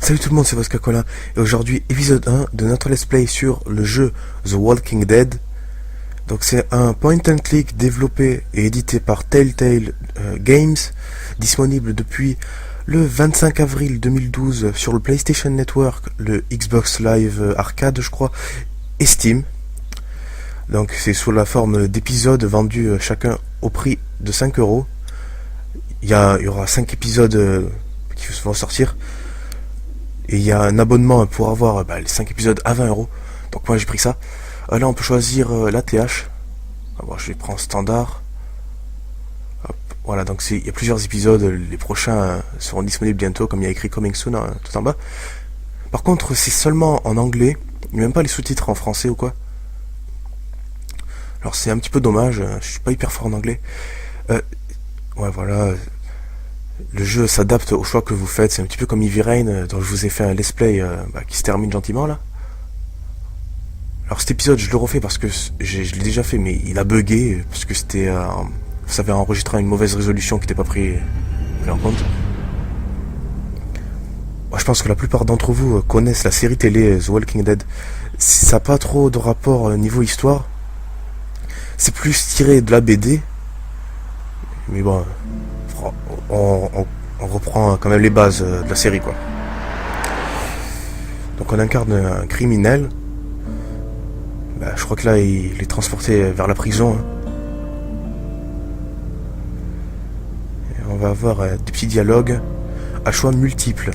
Salut tout le monde, c'est VodkCola et aujourd'hui épisode 1 de notre let's play sur le jeu The Walking Dead. Donc c'est un point and click développé et édité par Telltale Games, disponible depuis le 25 avril 2012 sur le PlayStation Network, le Xbox Live Arcade je crois, et Steam. Donc c'est sous la forme d'épisodes vendus chacun au prix de 5 euros. Il y aura 5 épisodes qui vont sortir. Et il y a un abonnement pour avoir les 5 épisodes à 20 euros. Donc moi j'ai pris ça. Là on peut choisir la TH. Je vais prendre standard. Hop, voilà, donc il y a plusieurs épisodes. Les prochains seront disponibles bientôt, comme il y a écrit Coming Soon tout en bas. Par contre c'est seulement en anglais. Il n'y a même pas les sous-titres en français ou quoi. Alors c'est un petit peu dommage. Je suis pas hyper fort en anglais. Ouais voilà. Le jeu s'adapte au choix que vous faites. C'est un petit peu comme Heavy Rain, dont je vous ai fait un let's play qui se termine gentiment là. Alors cet épisode je le refais parce que je l'ai déjà fait, mais il a bugué parce que c'était ça avait enregistré à une mauvaise résolution qui n'était pas pris en compte. Moi, je pense que la plupart d'entre vous connaissent la série télé The Walking Dead. Ça n'a pas trop de rapport niveau histoire. C'est plus tiré de la BD. Mais bon, on reprend quand même les bases de la série quoi. Donc on incarne un criminel. Je crois que là il est transporté vers la prison. Et on va avoir des petits dialogues à choix multiples.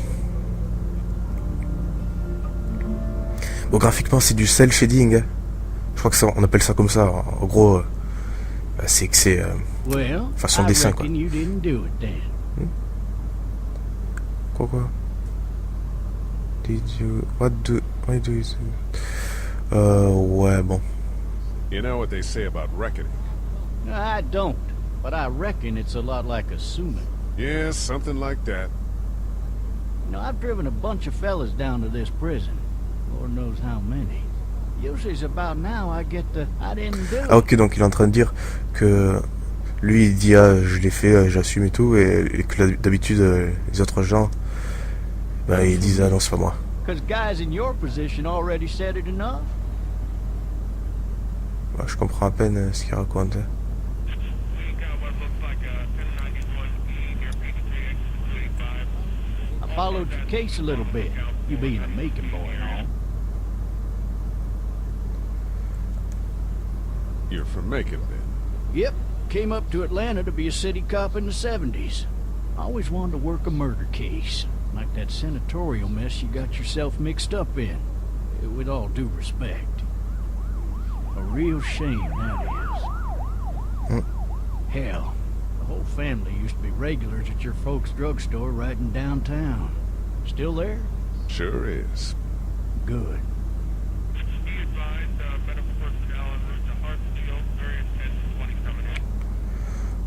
Bon, graphiquement c'est du cel shading. Je crois que ça, on appelle ça comme ça. En gros, c'est que c'est façon dessin quoi. Quoi? Why do you ouais, bon. You know what they say about reckoning? I don't, but I reckon it's a lot like assuming. Yeah, something like that. You know, I've driven a bunch of fellas down to this prison. Lord knows how many. Usually it's about now I get the I didn't do it. Ah ok, donc il est en train de dire que lui il dit je l'ai fait, j'assume et tout, et que d'habitude les autres gens ils disent non c'est pas moi. Cause guys in your position already said it enough. Je comprends à peine ce qu'il raconte. I followed your case a little bit, you being a Macon boy and all. You're from Macon then? Yep, came up to Atlanta to be a city cop in the 70s. Always wanted to work a murder case, like that senatorial mess you got yourself mixed up in. With all due respect. A real shame, that is. Hell, the whole family used to be regulars at your folks' drugstore right in downtown. Still there? Sure is. Good.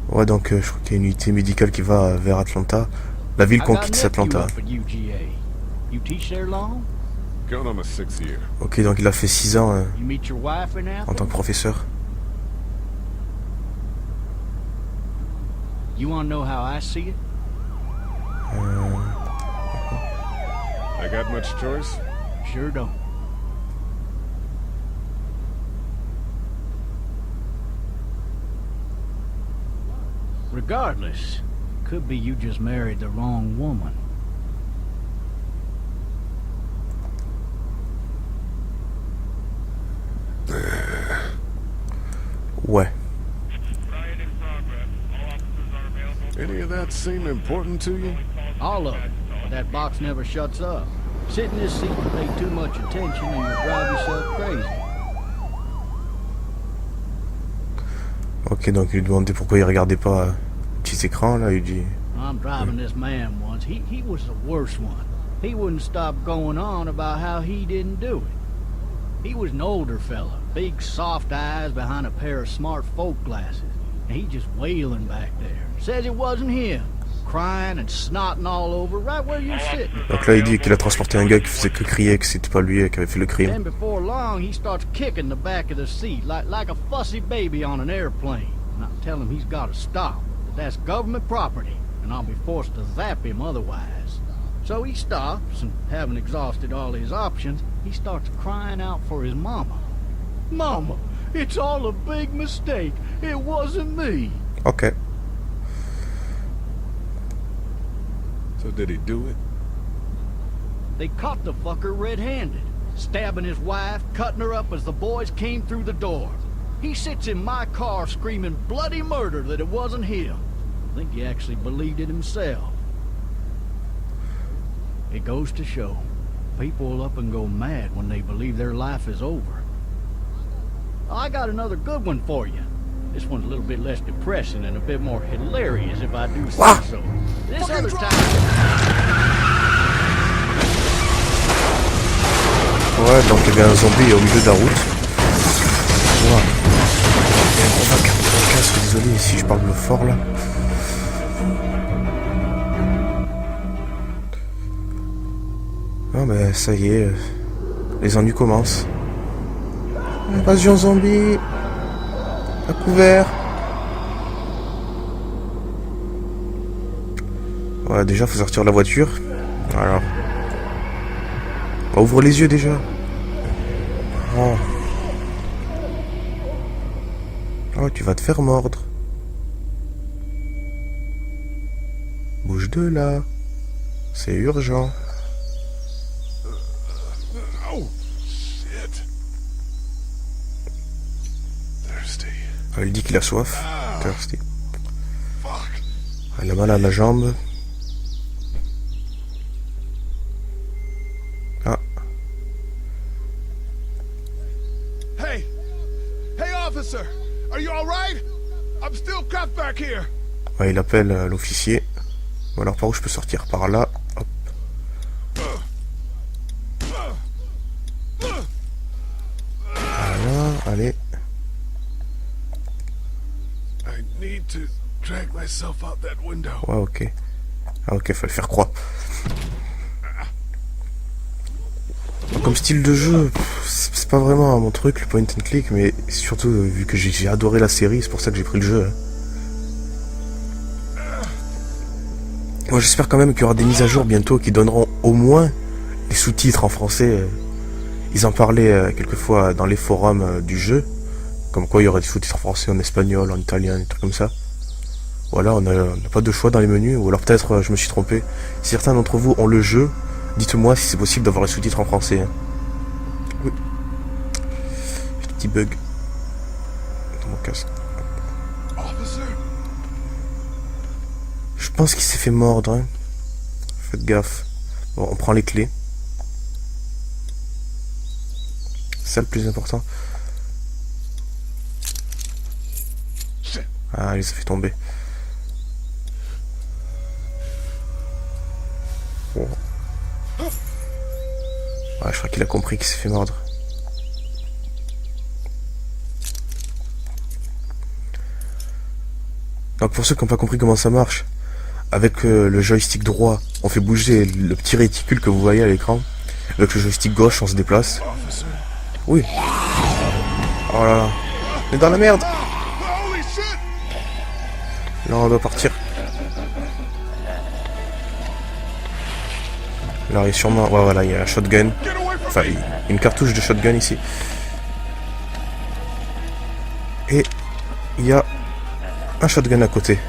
Ouais, donc je crois qu'il y a une unité médicale qui va vers Atlanta. La ville qu'on quitte, c'est Atlanta. Ok, donc il a fait 6 ans en tant que professeur. You want to know how I see it? I got much choice? Sure don't. Regardless, could be you just married the wrong woman. Ouais. Any of that seem important to you? All of it. But that box never shuts up. Sit in this seat and pay too much attention and you'll drive yourself crazy. Ok, donc il lui demandait pourquoi il regardait pas le petit écran là, il dit. I'm driving this man once. He was the worst one. He wouldn't stop going on about how he didn't do it. He was an older fella, big soft eyes behind a pair of smart folk glasses. And he just wailing back there. Says it wasn't him. Crying and snotting all over right where you're sitting. Donc là il dit qu'il a transporté un gars qui faisait que crier, que c'était pas lui qui avait fait le crime. Then before long he starts kicking the back of the seat like a fussy baby on an airplane. And I tell him he's got to stop. That's government property, and I'll be forced to zap him otherwise. So he stops, and having exhausted all his options, he starts crying out for his mama. Mama, it's all a big mistake. It wasn't me. Ok. So did he do it? They caught the fucker red-handed, stabbing his wife, cutting her up as the boys came through the door. He sits in my car screaming bloody murder that it wasn't him. I think he actually believed it himself. It goes to show, people will up and go mad when they believe their life is over. I got another good one for you. This one's a little bit less depressing and a bit more hilarious if I do say so. This other time... Ouais, donc il y avait un zombie au milieu de la route. Voilà. On va garder le casque, désolé si je parle fort là. Ah ben ça y est, les ennuis commencent. Invasion zombie. À couvert. Ouais, déjà faut sortir de la voiture. Alors. Ouvre les yeux déjà. Oh. Oh, tu vas te faire mordre. Bouge de là. C'est urgent. Oh, shit. Thirsty. Ah, il dit qu'il a soif. Thirsty. Fuck. Il a mal à la jambe. Ah. Hey! Hey, officer! Are you alright? I'm still cuffed back here. Ouais, il appelle l'officier. Bon, alors par où je peux sortir? Par là. Hop. Voilà, allez. I need to drag myself out that window. Ouais, ok. Ah, ok, fallait faire croix. Comme style de jeu, c'est pas vraiment mon truc, le point and click, mais surtout vu que j'ai adoré la série, c'est pour ça que j'ai pris le jeu. Moi j'espère quand même qu'il y aura des mises à jour bientôt qui donneront au moins les sous-titres en français. Ils en parlaient quelquefois dans les forums du jeu, comme quoi il y aurait des sous-titres en français, en espagnol, en italien, des trucs comme ça. Voilà, on n'a pas de choix dans les menus, ou alors peut-être je me suis trompé. Si certains d'entre vous ont le jeu, dites-moi si c'est possible d'avoir les sous-titres en français. Oui. J'ai des petits bugs dans mon casque. Officer? Je pense qu'il s'est fait mordre. Hein. Faites gaffe. Bon, on prend les clés. C'est ça le plus important. Ah, il s'est fait tomber. Oh. Ouais, je crois qu'il a compris qu'il s'est fait mordre. Donc pour ceux qui n'ont pas compris comment ça marche, avec le joystick droit, on fait bouger le petit réticule que vous voyez à l'écran. Avec le joystick gauche, on se déplace. Oui. Oh là là. On est dans la merde. Là, on doit partir. Là, il y a sûrement... Ouais, voilà, il y a un shotgun. Enfin, il y a une cartouche de shotgun ici. Et il y a un shotgun à côté.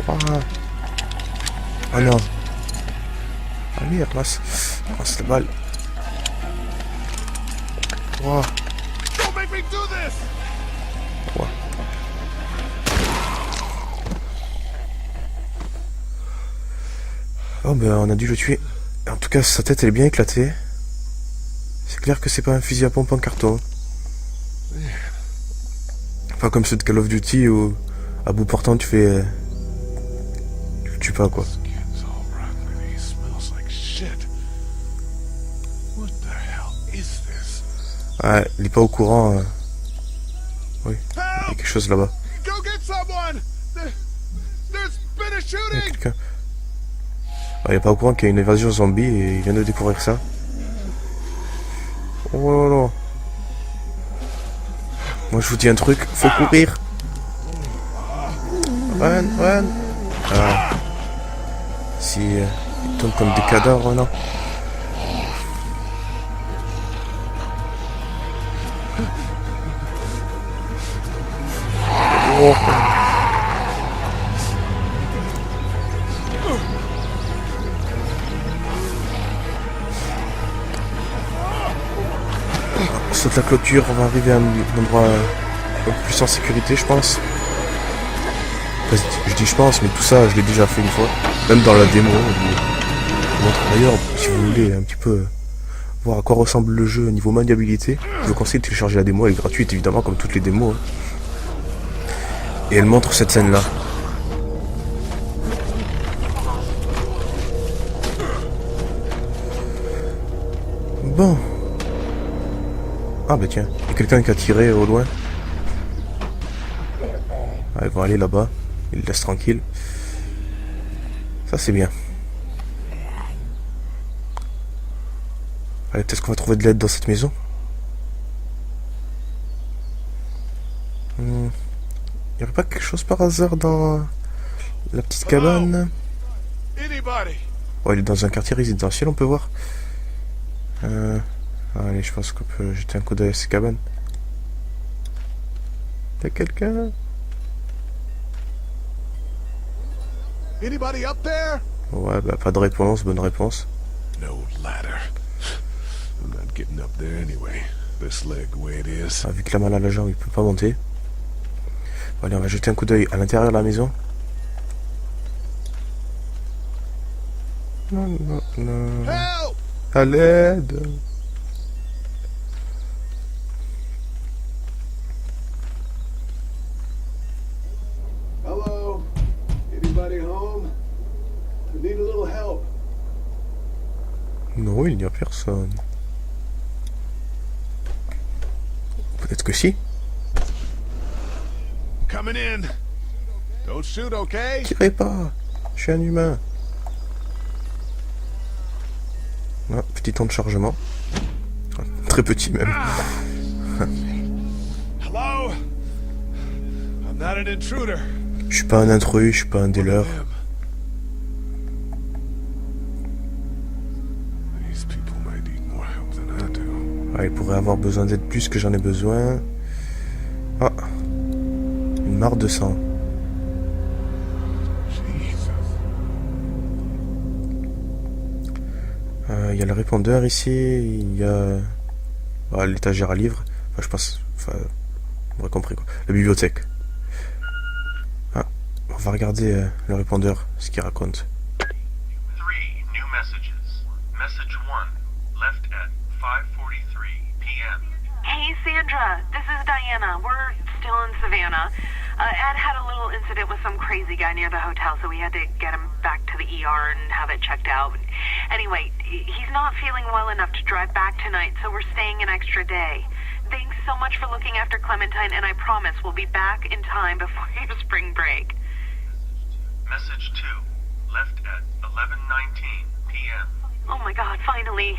Oh non. Allez, ramasse. Ramasse la balle. Oh. Ouais. Oh ben on a dû le tuer. En tout cas sa tête elle est bien éclatée. C'est clair que c'est pas un fusil à pompe en carton. Pas comme ceux de Call of Duty où à bout portant tu fais... tu le tues pas quoi. Ouais, il est pas au courant. Oui, il y a quelque chose là-bas. Il y a quelqu'un. Il est pas au courant qu'il y a une évasion zombie et il vient de découvrir ça. Oh là là. Moi je vous dis un truc, faut courir. Run, run. Si ils tombent comme des cadavres, non? Oh. On saute la clôture, on va arriver à un endroit un peu plus en sécurité, je pense. Enfin, je dis je pense, mais tout ça, je l'ai déjà fait une fois. Même dans la démo. D'ailleurs, si vous voulez un petit peu voir à quoi ressemble le jeu au niveau maniabilité, je vous conseille de télécharger la démo. Elle est gratuite, évidemment, comme toutes les démos. Et elle montre cette scène-là. Bon. Ah bah tiens, il y a quelqu'un qui a tiré au loin. Ah, ils vont aller là-bas. Ils le laissent tranquille. Ça c'est bien. Allez, peut-être qu'on va trouver de l'aide dans cette maison. Il n'y aurait pas quelque chose par hasard dans la petite cabane? Oh, il est dans un quartier résidentiel, on peut voir. Allez, je pense qu'on peut jeter un coup d'œil à ces cabanes. T'as quelqu'un? Anybody up there? Ouais, bah pas de réponse, bonne réponse. No ladder. I'm not getting up there anyway. This leg the way it is. Ah, vu que la mal à la jambe, il peut pas monter. Bon, allez, on va jeter un coup d'œil à l'intérieur de la maison. Non, non, non. Help! À l'aide! Hello? Anybody home? I need a little help. Non, il n'y a personne. Peut-être que si. Coming in. Don't shoot, okay? Tirez pas! Je suis un humain. Ah, petit temps de chargement. Très petit même. Hello? I'm not an intruder. Je suis pas un intrus, je suis pas un dealer. These people might need more help than I do. Ah, il pourrait avoir besoin d'aide plus que j'en ai besoin. Ah, une mare de sang. Il y a le répondeur ici, il y a l'étagère à livres. Enfin, je pense, enfin, vous aurez compris quoi. La bibliothèque. Ah, on va regarder le répondeur, ce qu'il raconte. 3 new messages. Message 1, left at 5:43 p.m. Hey, Sandra. This is Diana. We're still in Savannah. Ed had a little incident with some crazy guy near the hotel, so we had to get him back to the ER and have it checked out. Anyway, he's not feeling well enough to drive back tonight, so we're staying an extra day. Thanks so much for looking after Clementine, and I promise we'll be back in time before your spring break. Message 2, left at 11:19 p.m. Oh my god, finally.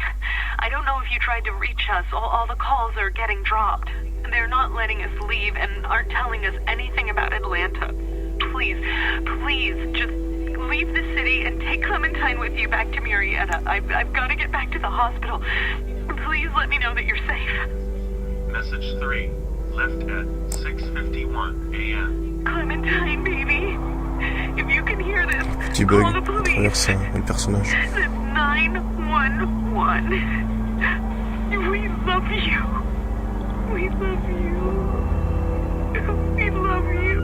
I don't know if you tried to reach us. All the calls are getting dropped. They're not letting us leave and aren't telling us anything about Atlanta. Please, please, just leave the city and take Clementine with you back to Murrieta. I've got to get back to the hospital. Please let me know that you're safe. Message 3, left at 6:51 a.m. Clementine, baby. If you can hear this, Petit bug call the police. traverse le personnage. It's 911. We love you. We love you. We love you.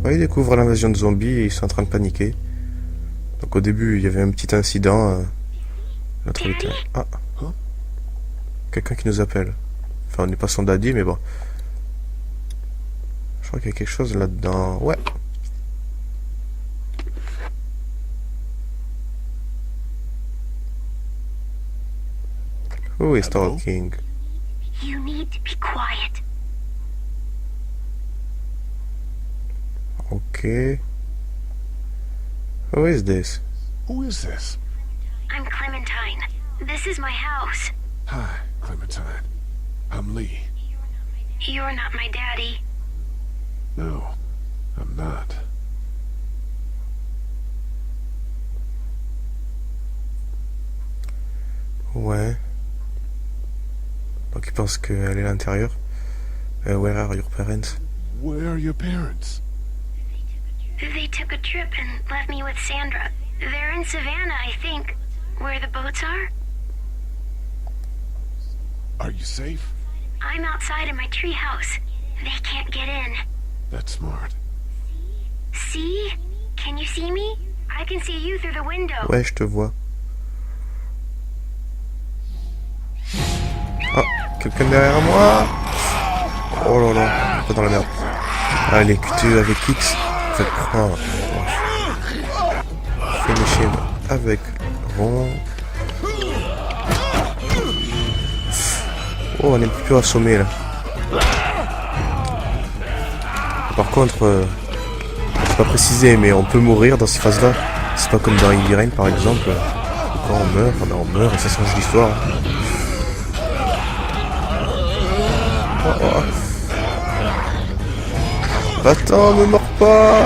Ouais, ils découvrent l'invasion de zombies et ils sont en train de paniquer. Donc au début, il y avait un petit incident. L'autre était... Ah, quelqu'un qui nous appelle. Enfin, on n'est pas son daddy, mais bon. Je crois qu'il y a quelque chose là-dedans. Ouais. Who is talking? You need to be quiet. Okay. Who is this? Who is this? I'm Clementine. This is my house. Hi, Clementine. I'm Lee. You're not my daddy. No, I'm not. Ouais. Donc il pense qu'elle est à l'intérieur. Where are your parents? Where are your parents? They took a trip and left me with Sandra. They're in Savannah, I think. Where the boats are? Are you safe? I'm outside in my treehouse. They can't get in. That's smart. See? Can you see me? I can see you through the window. Ouais, je te vois. Ah, quelqu'un derrière moi. Oh là là, pas dans la merde. Allez, QTE avec X. Faites prendre. Finish him avec rond. Oh, on est un petit peu assommé là. Par contre, c'est pas précisé, mais on peut mourir dans ces phases-là. C'est pas comme dans Heavy Rain par exemple. Quand on meurt et ça change l'histoire. Oh, oh. Attends, ne meurs pas.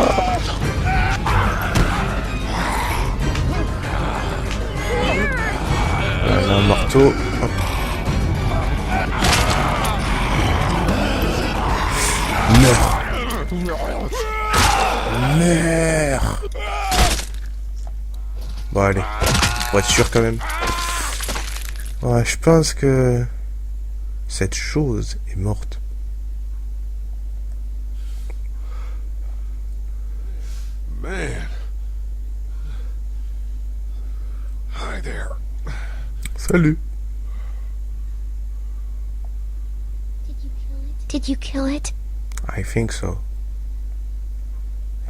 Voilà, un marteau. Hop. Meurs. Meurs. Bon allez, pour être sûr quand même. Ouais, je pense que cette chose est morte. Man. Hi there. Salut. Did you kill it? I think so.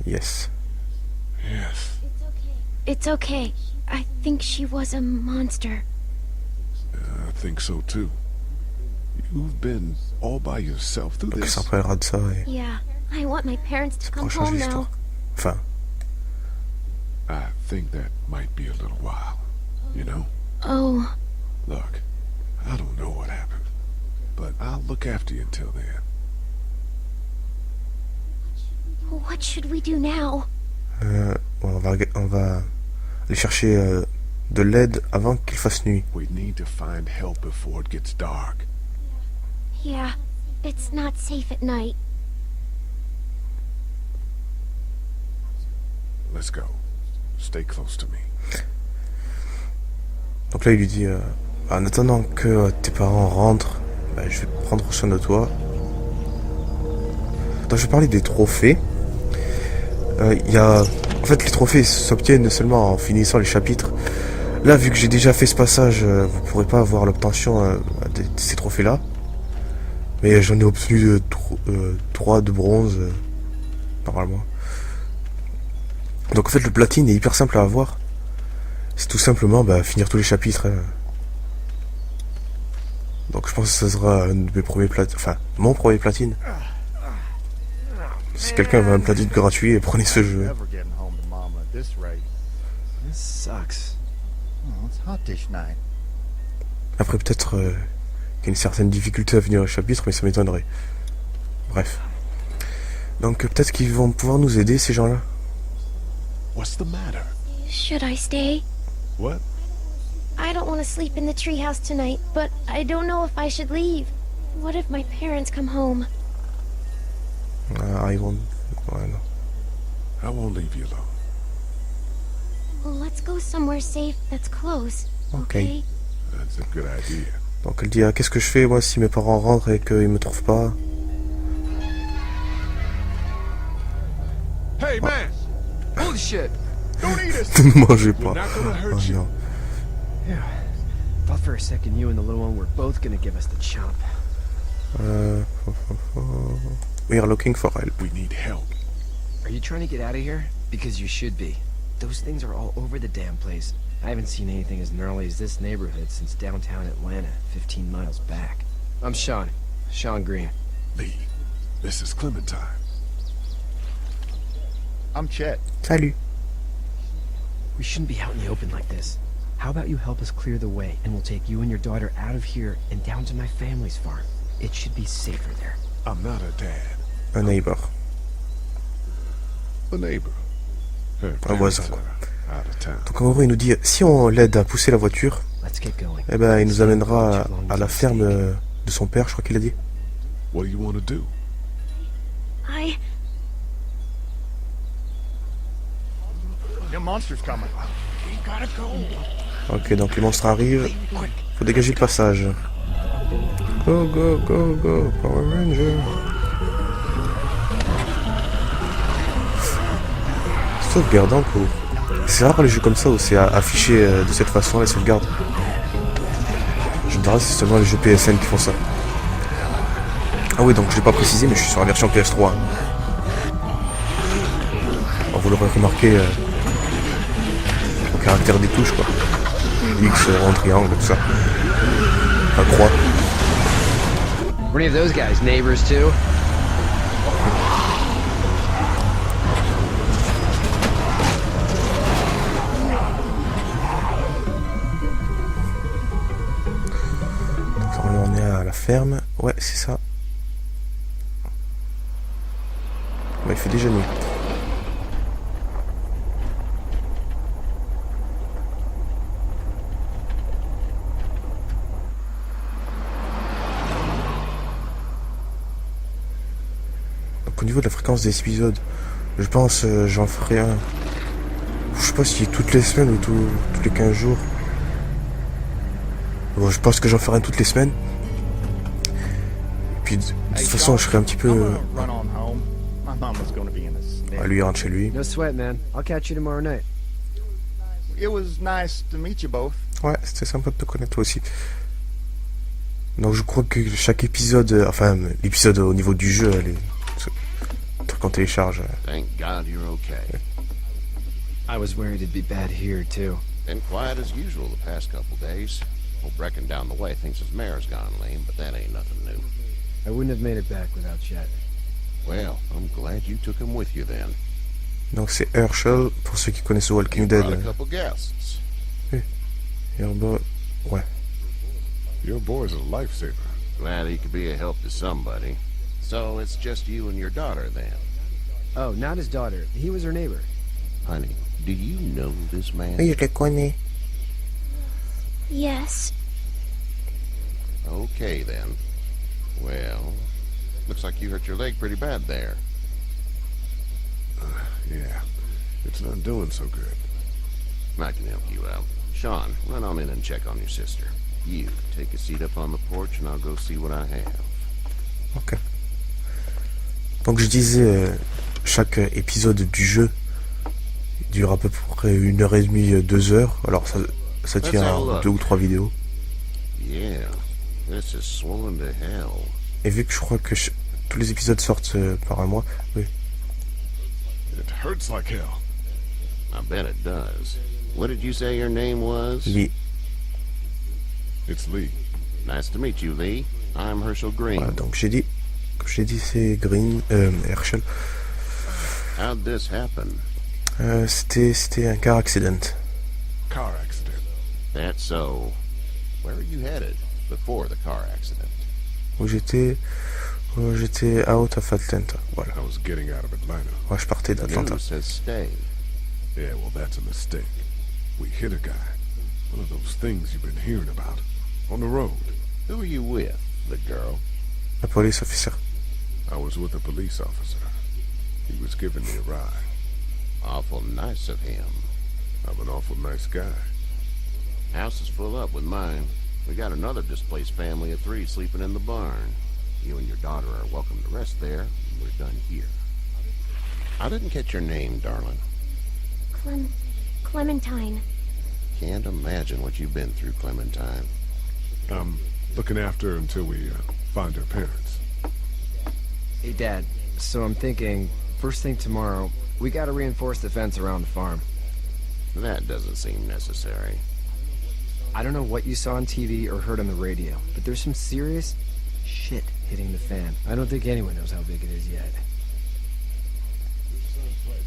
Yes. Yes. It's okay. I think she was a monster. I think so too. You've been all by yourself through Donc this. ça rappellera de ça et Yeah, I want my parents to ça come pourra changer home now. l'histoire. Enfin, I think that might be a little while. You know? Oh, Look, I don't know what happened, but I'll look after you until then. what should we do now? on va aller chercher de l'aide avant qu'il fasse nuit. We need to find help before it gets dark. Yeah, it's not safe at night. Let's go. Stay close to me. Donc là il lui dit en attendant que tes parents rentrent, bah, je vais prendre soin de toi. Donc je vais parler des trophées. En fait les trophées s'obtiennent seulement en finissant les chapitres. Là vu que j'ai déjà fait ce passage, vous pourrez pas avoir l'obtention de ces trophées là. Mais j'en ai obtenu 3 de bronze normalement. Donc en fait le platine est hyper simple à avoir. C'est tout simplement finir tous les chapitres. Donc je pense que ça sera un de mes premiers platines. Enfin, mon premier platine. Si quelqu'un veut un platine gratuit, prenez ce jeu. Never getting home to Mama at this rate. This sucks. Oh, it's hot dish night. Après peut-être qu'il y a une certaine difficulté à finir le chapitre, mais ça m'étonnerait. Bref. Donc peut-être qu'ils vont pouvoir nous aider ces gens-là. What's the matter? Should I stay? What? I don't want to sleep in the treehouse tonight, but I don't know if I should leave. What if my parents come home? Ils vont... Ouais, non. I won't leave you alone. Well, let's go somewhere safe that's close. Okay. That's a good idea. Donc elle dit qu'est-ce que je fais moi si mes parents rentrent et qu'ils me trouvent pas? Hey man! Holy shit! Don't eat us! Ne mangez pas. We're not gonna Oh, hurt you. non. Yeah. Thought for a second you and the little one were both gonna give us the chomp. We are looking for help. We need help. Are you trying to get out of here? Because you should be. Those things are all over the damn place. I haven't seen anything as gnarly as this neighborhood since downtown Atlanta, 15 miles back. I'm Sean. Sean Green. Lee, this is Clementine. I'm Chet. Salut. We shouldn't be out in the open like this. How about you help us clear the way, and we'll take you and your daughter out of here and down to my family's farm. It should be safer there. I'm not a dad. Un neighbor. A neighbor. Her Un voisin, parents quoi. are out of town. Donc en gros, il nous dit, si on l'aide à pousser la voiture, Let's get going. eh ben, il nous amènera à la ferme de son père, je crois qu'il a dit. What do you want to do? The monster's coming. We gotta go. Ok, donc les monstres arrivent. Faut dégager le passage. Go, go, go, go, Power Ranger. Sauvegarde en cours. C'est rare les jeux comme ça où c'est affiché de cette façon la sauvegarde. Je me dirais c'est seulement les jeux PSN qui font ça. Ah oui, donc je l'ai pas précisé, mais je suis sur la version PS3. Bon, vous l'aurez remarqué au caractère des touches, quoi. X, rond, triangle, tout ça. Enfin, croix. Were any of those guys neighbors too? Donc, on est à la ferme. Ouais, c'est ça. Ouais, il fait déjà nuit. Au niveau de la fréquence des épisodes, je pense j'en ferai un. Je sais pas si toutes les semaines ou tous les 15 jours. Bon, je pense que j'en ferai un toutes les semaines. Et puis de toute façon, je serai un petit peu. Run on home. My mama's gonna be in a snare. À lui, il rentre chez lui. No sweat, man. I'll catch you tomorrow night. It was nice to meet you both. Ouais, c'était sympa de te connaître toi aussi. Donc je crois que chaque épisode, enfin l'épisode au niveau du jeu, quand on télécharge. Thank God you're okay. I was worried it'd be bad here, too. Been quiet as usual the past couple days. Old Brecken down the way thinks his mare's gone lame, but that ain't nothing new. I wouldn't have made it back without Chet. Well, I'm glad you took him with you then. Donc c'est Herschel, pour ceux qui connaissent Walking You Dead. brought a couple guests. Herbo, ouais. Your boy's a lifesaver. Glad he could be a help to somebody. So it's just you and your daughter then. Oh, not his daughter. He was her neighbor. Honey, do you know this man? Oui, je le connais. Yes. Okay then. Well, looks like you hurt your leg pretty bad there. Yeah, it's not doing so good. I can help you out. Sean, run on in and check on your sister. You, take a seat up on the porch and I'll go see what I have. Ok. Donc je disais, chaque épisode du jeu dure à peu près 1h30, 2h. Alors ça tient à 2 ou 3 vidéos. Yeah, this is swollen to hell. Et vu que je crois que tous les épisodes sortent par un mois, oui. It hurts like hell. I bet it does. What did you say your name was? Lee. It's Lee. Nice to meet you, Lee. I'm Herschel Green. Voilà, donc j'ai dit, comme je l'ai dit, c'est Green, Herschel. How'd this happen? C'était un car accident. Car accident. That's so. Where were you headed before the car accident? Où j'étais out of Atlanta. Voilà. I was getting out of Atlanta. Ouais, je partais The d'Atlanta. news says stay. Yeah, well, that's a mistake. We hit a guy. One of those things you've been hearing about. On the road. Who were you with? The girl? La police officer. I was with a police officer. He was giving me a ride. Awful nice of him. I'm an awful nice guy. House is full up with mine. We got another displaced family of 3 sleeping in the barn. You and your daughter are welcome to rest there. We're done here. I didn't catch your name, darling. Clementine. Can't imagine what you've been through, Clementine. I'm looking after her until we find her parents. Hey, Dad. So I'm thinking, first thing tomorrow, we gotta reinforce the fence around the farm. That doesn't seem necessary. I don't know what you saw on TV or heard on the radio, but there's some serious shit hitting the fan. I don't think anyone knows how big it is yet.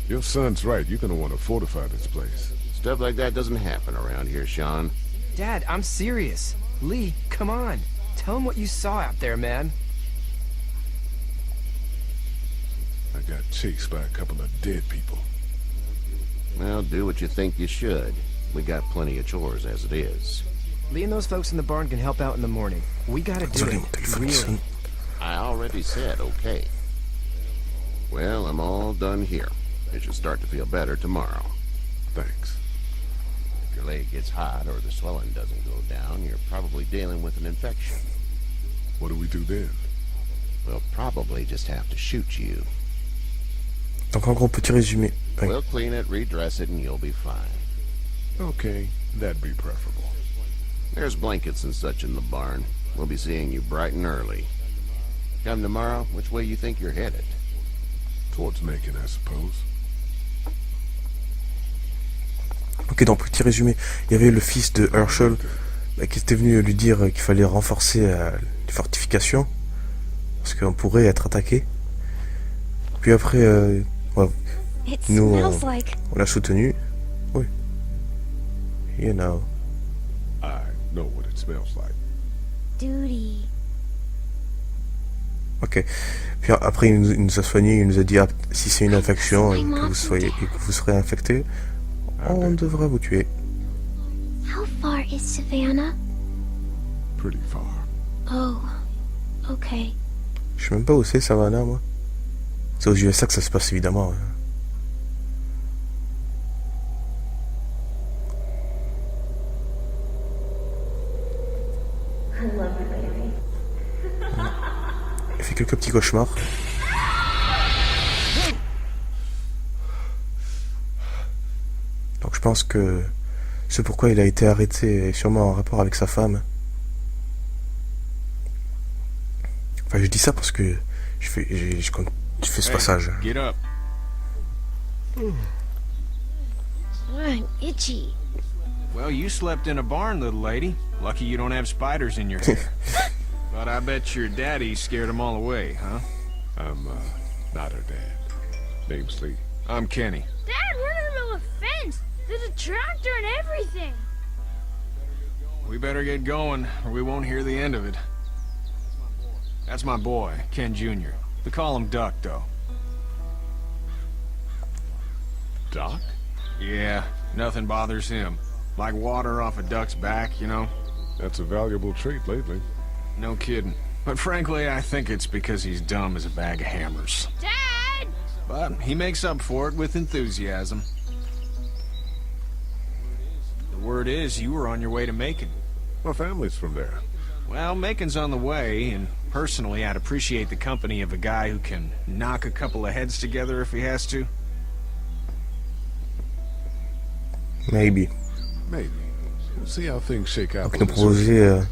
Your son's right. You're gonna want to fortify this place. Stuff like that doesn't happen around here, Sean. Dad, I'm serious. Lee, come on. Tell him what you saw out there, man. I got chased by a couple of dead people. Well, do what you think you should. We got plenty of chores as it is. Lee and those folks in the barn can help out in the morning. We gotta do Désolé, it. mon téléphone qui Really. sonne. I already said okay. Well, I'm all done here. It should start to feel better tomorrow. Thanks. If your leg gets hot or the swelling doesn't go down, you're probably dealing with an infection. What do we do then? We'll probably just have to shoot you. Donc en gros, petit résumé. Oui. We'll clean it, redress it, and you'll be fine. Okay, that'd be preferable. There's blankets and such in the barn. We'll be seeing you bright and early. Come tomorrow, which way you think you're headed? Towards Macon, I suppose. Ok, donc petit résumé. Il y avait le fils de Herschel qui était venu lui dire qu'il fallait renforcer les fortifications parce qu'on pourrait être attaqué. Puis après, ouais, It nous, smells like on l'a soutenu. Oui. You know. I know what it smells like. duty. Ok. Puis après, il nous a soigné, il nous a dit ah, si c'est une infection et que vous serez infecté, on devra vous tuer. How far is Savannah? Pretty far. Oh, okay. Je sais même pas où c'est Savannah, moi. C'est aux USA que ça se passe, évidemment. Hein. Il fait quelques petits cauchemars. Donc je pense que c'est pourquoi il a été arrêté est sûrement en rapport avec sa femme. Enfin, je dis ça parce que je fais ce passage. Get up. I'm itchy. Well, you slept in a barn, little lady. Lucky you don't have spiders in your hair. But I bet your daddy scared them all away, huh? I'm, not her dad. Name's Lee. I'm Kenny. Dad, we're in the middle of a fence. There's a tractor and everything. We better get going, or we won't hear the end of it. That's my boy, Ken Jr. They call him Duck, though. Doc? Yeah, nothing bothers him. Like water off a duck's back, you know? That's a valuable trait lately. No kidding. But frankly, I think it's because he's dumb as a bag of hammers. Dad! But he makes up for it with enthusiasm. The word is you were on your way to Macon. My family's from there. Well, Macon's on the way, and personally, I'd appreciate the company of a guy who can knock a couple of heads together if he has to. Maybe. Maybe. We'll see how things shake out. Donc il nous proposait de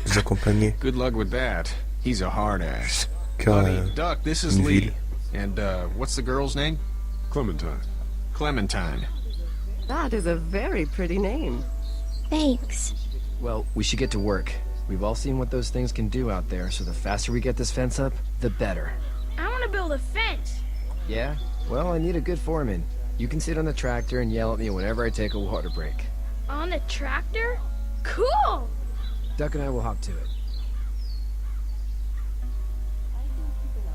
nous accompagner. Good luck with that. He's a hard ass. Car, Buddy, Duck, this is une Lee. ville. And, what's the girl's name? Clementine. Clementine. That is a very pretty name. Thanks. Well, we should get to work. We've all seen what those things can do out there, so the faster we get this fence up, the better. I want to build a fence. Yeah? Well, I need a good foreman. You can sit on the tractor and yell at me whenever I take a water break. On the tractor? Cool! Duck and I will hop to it.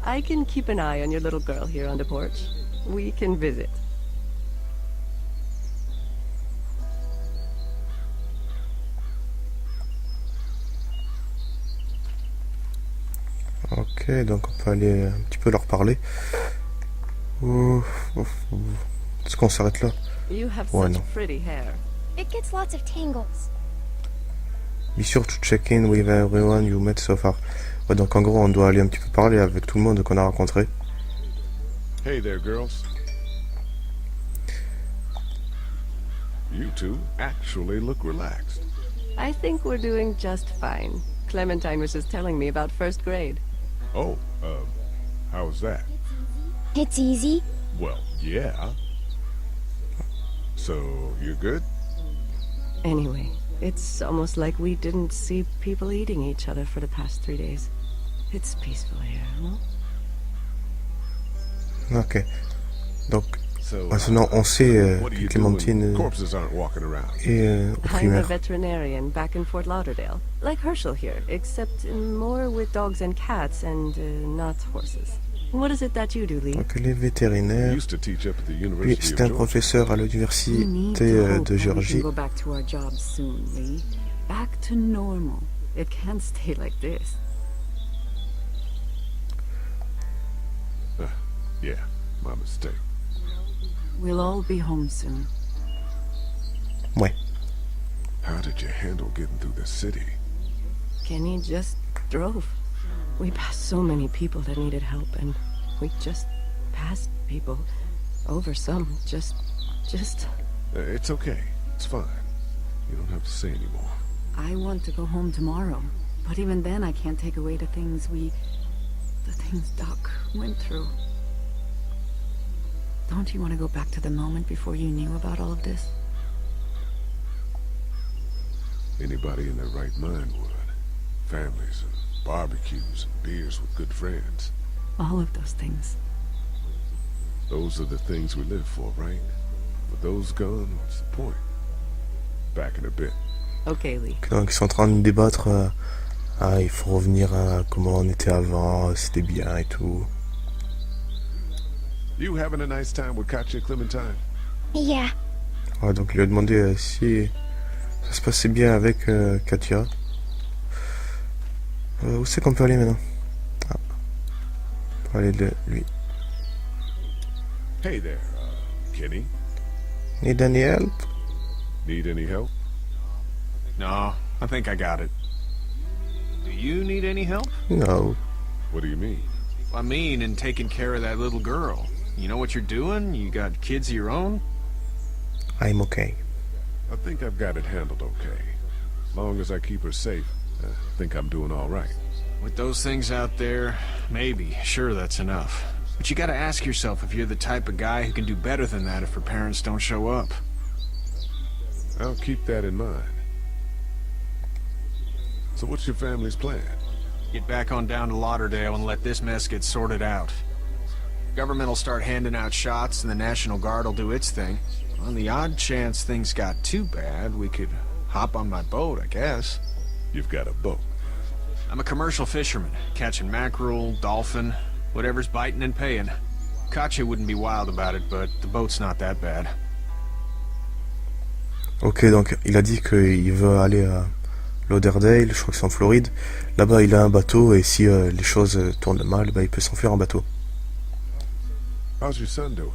I can keep an eye on your little girl here on the porch. We can visit. Ok, donc on peut aller un petit peu leur parler. Est-ce qu'on s'arrête là? You have Ouais, such non. pretty hair. It gets lots of tangles. Be sure to check in with everyone you met so far. Ouais, donc en gros, on doit aller un petit peu parler avec tout le monde qu'on a rencontré. Hey there, girls. You two actually look relaxed. I think we're doing just fine. Clementine was just telling me about first grade. Oh, how's that? It's easy. Well, yeah. So, you're good? Anyway, it's almost like we didn't see people eating each other for the past 3 days. It's peaceful here, no? Ok. Donc, So, maintenant, on sait what do que you do when Clémentine corpses aren't walking around? est au I'm a primaire. veterinarian back in Fort Lauderdale. Like Herschel here, except more with dogs and cats and not horses. What is it that you do, Lee? Donc elle est vétérinaire. Used to teach up at the Lui, University c'était un of Georgia. professeur à We need l'université to hope de that we Géorgie. can go back to our jobs soon, Lee. Back to normal. It can't stay like this. Yeah, my mistake. We'll all be home soon. Ouais. How did you handle getting through the city? Kenny just drove. We passed so many people that needed help, and we just passed people. Over some. Just... It's okay. It's fine. You don't have to say anymore. I want to go home tomorrow. But even then, I can't take away the things Doc went through. Don't you want to go back to the moment before you knew about all of this? Anybody in their right mind would. Families and barbecues and beers with good friends. All of those things. Those are the things we live for, right? With those gone, what's the point? Back in a bit. Okay, Lee. Donc ils sont en train de débattre. Il faut revenir à comment on était avant, c'était bien et tout. You having a nice time with Katya Clementine? Yeah. Ouais, donc il lui a demandé si ça se passait bien avec Katia. Où c'est qu'on peut aller maintenant? On peut aller de lui. Hey there, Kenny. Need any help? Need any help? No, I think I got it. Do you need any help? No. What do you mean? I mean, in taking care of that little girl. You know what you're doing? You got kids of your own? I'm okay. I think I've got it handled okay. As long as I keep her safe, I think I'm doing all right. With those things out there, maybe. Sure, that's enough. But you gotta ask yourself if you're the type of guy who can do better than that if her parents don't show up. I'll keep that in mind. So what's your family's plan? Get back on down to Lauderdale and let this mess get sorted out. Government will start handing out shots and the National Guard will do its thing. On the odd chance things got too bad, we could hop on my boat, I guess. You've got a boat. I'm a commercial fisherman, catching mackerel, dolphin, whatever's biting and paying. Katya wouldn't be wild about it, but the boat's not that bad. Ok, donc il a dit qu'il veut aller à Lauderdale, je crois que c'est en Floride. Là-bas il a un bateau et si les choses tournent mal, il peut s'enfuir en bateau. How's your son doing?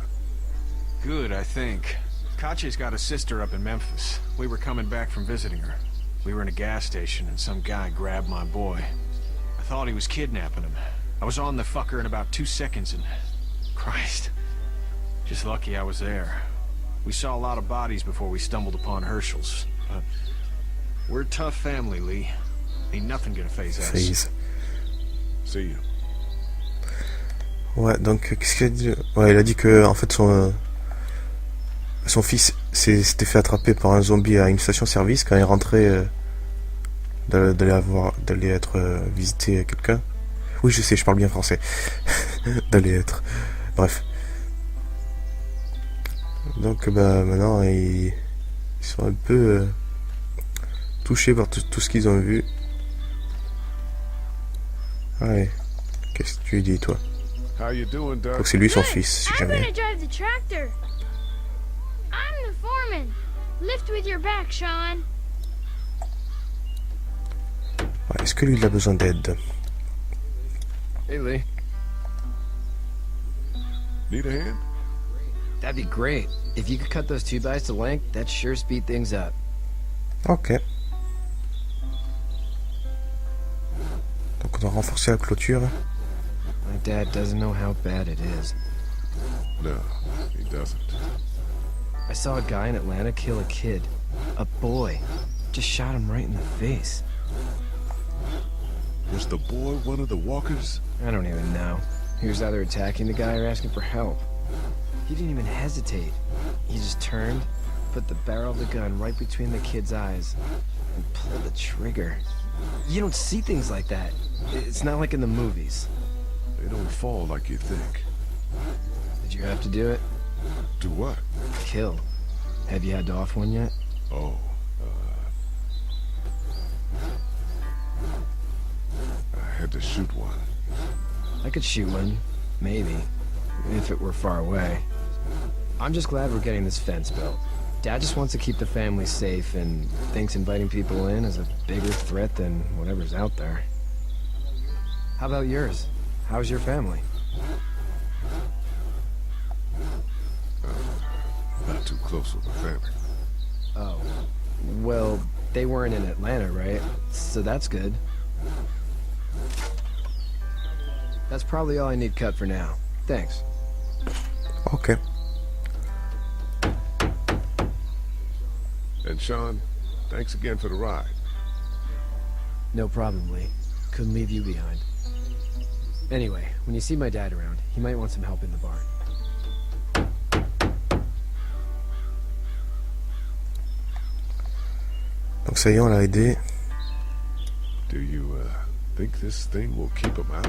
Good, I think. Katya's got a sister up in Memphis. We were coming back from visiting her. We were in a gas station and some guy grabbed my boy. I thought he was kidnapping him. I was on the fucker in about 2 seconds and... Christ. Just lucky I was there. We saw a lot of bodies before we stumbled upon Herschel's. But we're a tough family, Lee. Ain't nothing gonna phase us. See you. Ouais, donc qu'est-ce qu'il a dit? Ouais, il a dit que en fait son fils s'était fait attraper par un zombie à une station-service quand il rentrait d'aller être visiter quelqu'un. Oui, je sais, je parle bien français. D'aller être. Bref. Donc maintenant ils sont un peu touchés par tout ce qu'ils ont vu. Ouais. Qu'est-ce que tu lui dis, toi? How you doing, Doug? Donc c'est lui son fils, si I'm jamais. gonna drive the tractor. I'm the foreman. Lift with your back, Sean. Ouais, est-ce que lui il a besoin d'aide? Hey, Lee. Need a hand? That'd be great. If you could cut those 2x to length, that'd sure speed things up. Ok. Donc on doit renforcer la clôture. My dad doesn't know how bad it is. No, he doesn't. I saw a guy in Atlanta kill a kid. A boy. Just shot him right in the face. Was the boy one of the walkers? I don't even know. He was either attacking the guy or asking for help. He didn't even hesitate. He just turned, put the barrel of the gun right between the kid's eyes, and pulled the trigger. You don't see things like that. It's not like in the movies. They don't fall like you think. Did you have to do it? Do what? Kill. Have you had to off one yet? Oh, I had to shoot one. I could shoot one. maybe. If it were far away. I'm just glad we're getting this fence built. Dad just wants to keep the family safe and thinks inviting people in is a bigger threat than whatever's out there. How about yours? How's your family? Not too close with my family. Oh. Well, they weren't in Atlanta, right? So that's good. That's probably all I need cut for now. Thanks. Ok. And Sean, thanks again for the ride. No problem, Lee. Couldn't leave you behind. Anyway, when you see my dad around, he might want some help in the barn. Donc ça y est, on l'a aidé. Do you think this thing will keep him out?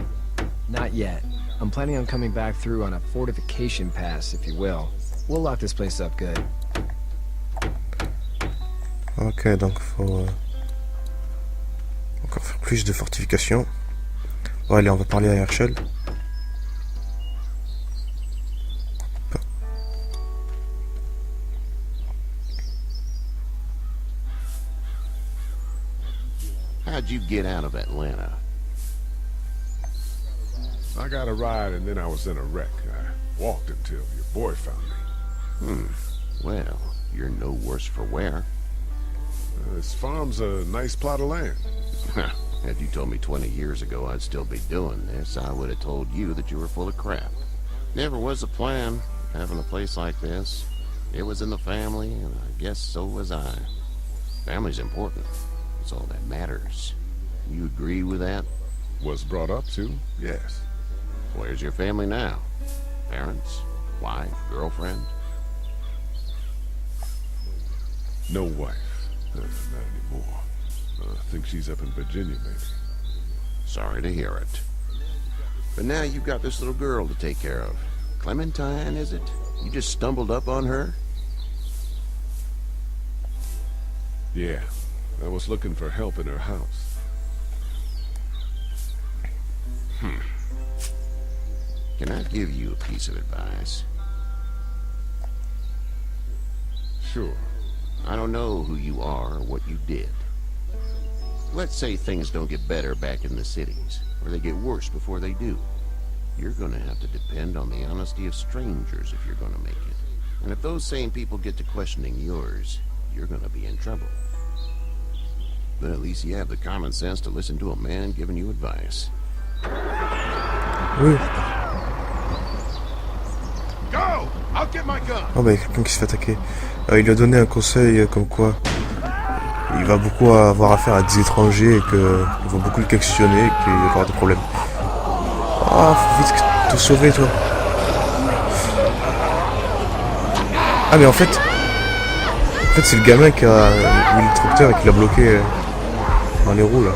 Not yet. I'm planning on coming back through on a fortification pass, if you will. We'll lock this place up good. Ok, donc faut encore faire plus de fortifications. Bon, allez, on va parler à Herschel. How'd you get out of Atlanta? I got a ride and then I was in a wreck. I walked until your boy found me. Well, you're no worse for wear. This farm's a nice plot of land. Had you told me 20 years ago I'd still be doing this, I would have told you that you were full of crap. Never was a plan, having a place like this. It was in the family, and I guess so was I. Family's important. It's all that matters. You agree with that? Was brought up to, yes. Where's your family now? Parents? Wife? Girlfriend? No wife. Not anymore. I think she's up in Virginia, maybe. Sorry to hear it. But now you've got this little girl to take care of. Clementine, is it? You just stumbled up on her? Yeah. I was looking for help in her house. Can I give you a piece of advice? Sure. I don't know who you are or what you did. Let's say things don't get better back in the cities, or they get worse before they do. You're gonna have to depend on the honesty of strangers if you're gonna make it. And if those same people get to questioning yours, you're gonna be in trouble. But at least you have the common sense to listen to a man giving you advice. Oui. Go! I'll get my gun. Oh bah, quelqu'un qui se fait attaquer. Il lui a donné un conseil comme quoi il va beaucoup avoir affaire à des étrangers et qu'ils vont beaucoup le questionner et qu'il va avoir des problèmes. Ah, faut vite te sauver, toi. Ah, mais en fait c'est le gamin qui a mis le tracteur et qui l'a bloqué dans les roues, là.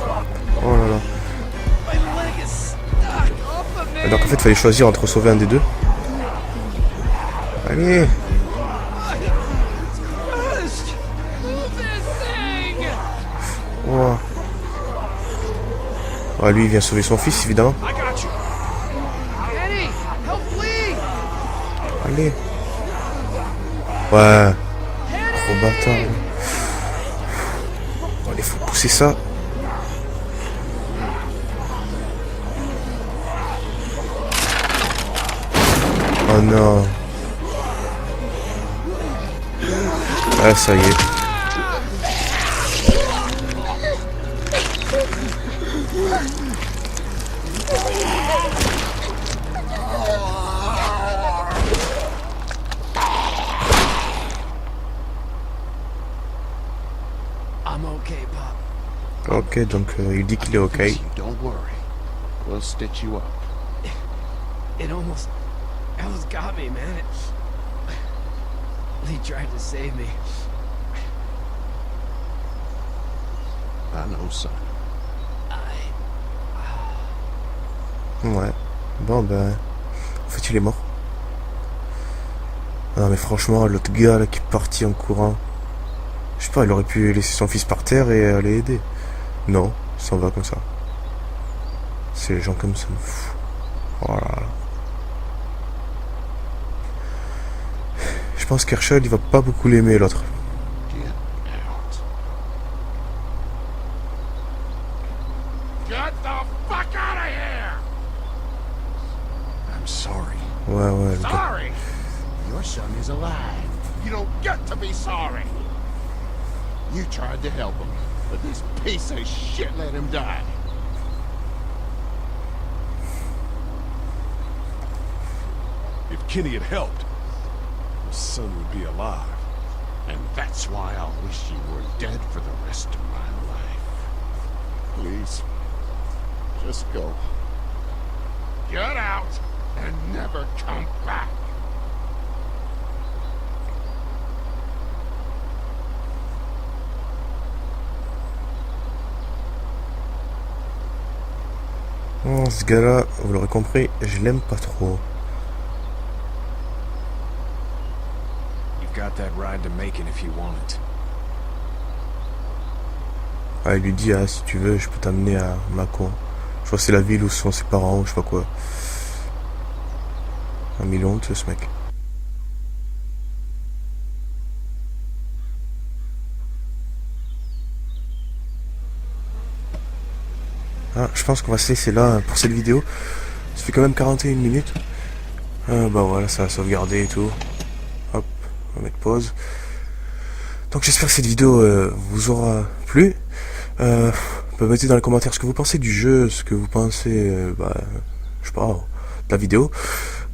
Oh là là. Et donc en fait, il fallait choisir entre sauver un des deux. Allez. Oh. Ouais, lui il vient sauver son fils évidemment. Allez. Ouais. Gros bâtard. Allez, faut pousser ça. Oh non. Ah, ça y est. Ok, donc il dit qu'il est ok. Don't worry. We'll stitch you up. It almost got me, man. Lee tried to save me. I know, son. Ouais. Bon ben, en fait il est mort. Non mais franchement, l'autre gars là qui est parti en courant. Je sais pas, il aurait pu laisser son fils par terre et aller aider. Non, il s'en va comme ça. C'est les gens comme ça me foutent. Oh là là. pense qu'Herschel il va pas beaucoup l'aimer l'autre. Get the fuck out of here! I'm sorry. Ouais, le gars. Sorry? Your son is alive. You don't get to be sorry. You tried to help him, but this piece of shit let him die. If Kenny had helped, his son would be alive. And that's why I'll wish you were dead for the rest of my life. Please, just go. Get out and never come back. Oh, ce gars-là, vous l'aurez compris, je l'aime pas trop. You've got that ride to Macon if you want it. Ah, il lui dit, ah, si tu veux, je peux t'amener à Mako. Je crois que c'est la ville où sont ses parents, ou je sais pas quoi. Un million, tu sais, ce mec. Ah, je pense qu'on va se laisser là pour cette vidéo. Ça fait quand même 41 minutes. Bah voilà, ça a sauvegardé et tout. Hop, on va mettre pause. Donc j'espère que cette vidéo vous aura plu. Mettez dans les commentaires ce que vous pensez du jeu, ce que vous pensez, je sais pas, de la vidéo.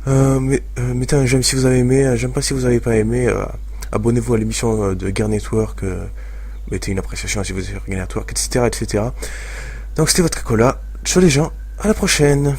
Mettez un j'aime si vous avez aimé, j'aime pas si vous avez pas aimé. Abonnez-vous à l'émission de Gear Network. Mettez une appréciation si vous avez Gear Network, etc. Donc c'était VodkCola. Ciao les gens, à la prochaine.